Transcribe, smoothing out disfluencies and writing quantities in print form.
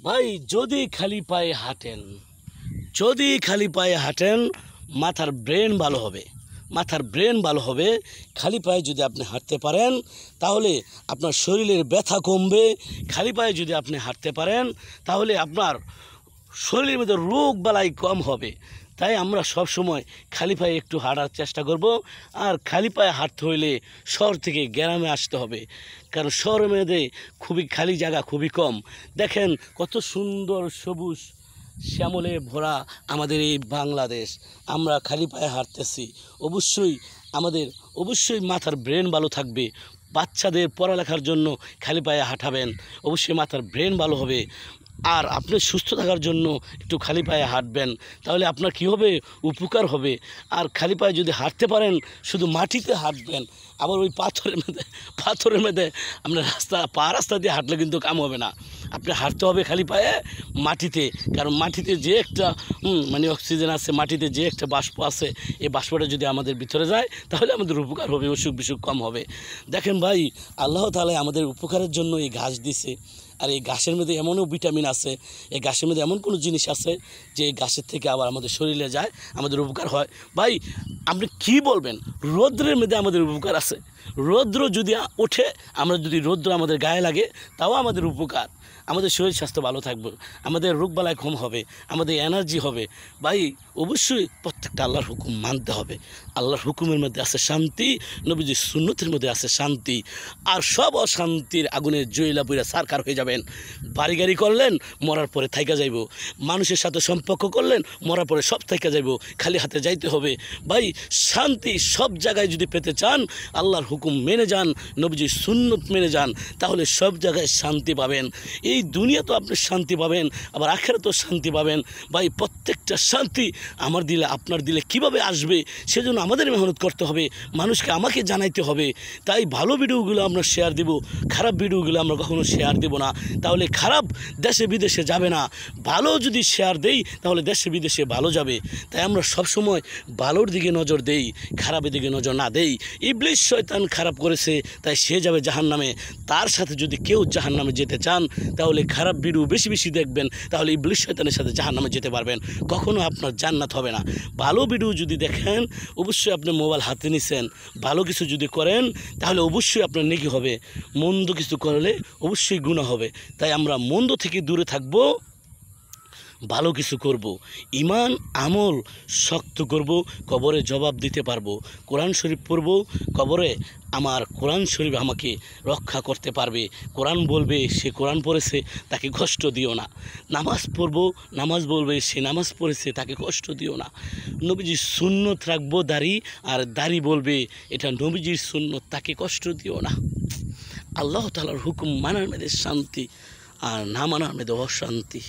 ভাই যদি খালি পায়ে হাঁটেন, মাথার ব্রেন ভালো হবে। খালি পায়ে যদি আপনি হাঁটতে পারেন তাহলে আপনার শরীরের ব্যথা কমবে। খালি পায়ে যদি আপনি হাঁটতে পারেন তাহলে আপনার শরীরের মধ্যে রোগ বালাই কম হবে। তাই আমরা সব সময় খালি পায়ে একটু হাঁটার চেষ্টা করব। আর খালি পায়ে হাঁটতে হইলে শহর থেকে গ্রামে আসতে হবে, কারণ শহরের মধ্যে খুবই খালি জায়গা খুবই কম। দেখেন কত সুন্দর সবুজ শ্যামলে ভরা আমাদের এই বাংলাদেশ। আমরা খালি পায়ে হাঁটতেছি। অবশ্যই মাথার ব্রেন ভালো থাকবে। বাচ্চাদের পড়ালেখার জন্য খালি পায়ে হাঁটাবেন, অবশ্যই মাথার ব্রেন ভালো হবে। আর আপনি সুস্থ থাকার জন্য একটু খালি পায়ে হাঁটবেন, তাহলে আপনার কী হবে, উপকার হবে। আর খালি পায়ে যদি হাঁটতে পারেন, শুধু মাটিতে হাঁটবেন, আবার ওই পাথরের মধ্যে আপনার রাস্তা দিয়ে হাঁটলে কিন্তু কাম হবে না। আপনি হাঁটতে হবে খালি পায়ে মাটিতে, কারণ মাটিতে যে একটা অক্সিজেন আছে, মাটিতে যে একটা বাষ্প আছে, এই বাষ্পটা যদি আমাদের ভিতরে যায় তাহলে আমাদের উপকার হবে, অসুখ বিসুখ কম হবে। দেখেন ভাই, আল্লাহ তাআলা আমাদের উপকারের জন্য এই ঘাস দিছে। আর এই ঘাসের মধ্যে এমনও ভিটামিন আছে, এই ঘাসের মধ্যে এমন কোনো জিনিস আছে যে এই ঘাসের থেকে আবার আমাদের শরীরে যায়, আমাদের উপকার হয়। ভাই আপনি কি বলবেন, রৌদ্রের মধ্যে আমাদের উপকার আছে। রৌদ্র যদি ওঠে, যদি রৌদ্র আমাদের গায়ে লাগে, তাও আমাদের উপকার। আমাদের শরীর স্বাস্থ্য ভালো থাকবে, আমাদের রোগবালাই কম হবে, আমাদের এনার্জি হবে। ভাই অবশ্যই প্রত্যেকটা আল্লাহর হুকুম মানতে হবে। আল্লাহর হুকুমের মধ্যে আছে শান্তি, নবীজির সুন্নতের মধ্যে আছে শান্তি। আর সব অশান্তির আগুনে জ্বলা পুড়া সারকার হয়ে যাবেন। বাড়ি গাড়ি করলেন, মরার পরে থাইকা যাইব। মানুষের সাথে সম্পর্ক করলেন, মরার পরে সব থাইকা যাইব। খালি হাতে যাইতে হবে। ভাই শান্তি সব জায়গায় যদি পেতে চান, আল্লাহর হুকুম মেনে যান, নবীজির সুন্নত মেনে যান, তাহলে সব জায়গায় শান্তি পাবেন। এই দুনিয়া তো আপনি শান্তি পাবেন, আবার আখেরাতেও শান্তি পাবেন। ভাই প্রত্যেকটা শান্তি আমার দিলে আপনার দিলে কিভাবে আসবে, সেজন্য আমাদের মেহনত করতে হবে, মানুষকে আমাকে জানাইতে হবে। তাই ভালো ভিডিওগুলো আমরা শেয়ার দিব, খারাপ ভিডিওগুলো আমরা কখনো শেয়ার দেব না। তাহলে খারাপ দেশে বিদেশে যাবে না। ভালো যদি শেয়ার দেই তাহলে দেশে বিদেশে ভালো যাবে। তাই আমরা সবসময় ভালোর দিকে নজর দেই, খারাপের দিকে নজর না দেই। ইবলিস শয়তান খারাপ করেছে, তাই সে যাবে জাহান্নামে। তার সাথে যদি কেউ জাহান্নামে যেতে চান তাহলে খারাপ ভিডিও বেশি বেশি দেখবেন, তাহলে ইবলিস শয়তানের সাথে জাহান্নামে যেতে পারবেন। কখনো আপনার জান্নাত হবে না। ভালো ভিডিও যদি দেখেন, অবশ্যই আপনি মোবাইল হাতে নিছেন, ভালো কিছু যদি করেন তাহলে অবশ্যই আপনার নেকি হবে। মন্দ কিছু করলে অবশ্যই গুনাহ হবে। তাই আমরা মন্দ থেকে দূরে থাকব, ভালো কিছু করব, ইমান আমল শক্ত করব, কবরে জবাব দিতে পারবো। কোরআন শরীফ পড়ব, কবরে আমার কোরআন শরীফ আমাকে রক্ষা করতে পারবে। কোরআন বলবে সে কোরআন পড়েছে, তাকে কষ্ট দিও না। নামাজ পড়ব, নামাজ বলবে সে নামাজ পড়েছে, তাকে কষ্ট দিও না। নবীজির সুন্নত রাখবো দাড়ি, আর দাড়ি বলবে এটা নবীজির সুন্নত, তাকে কষ্ট দিও না। আল্লাহ তাআলার হুকুম মানার মধ্যে শান্তি, আর না মানার মধ্যে অশান্তি।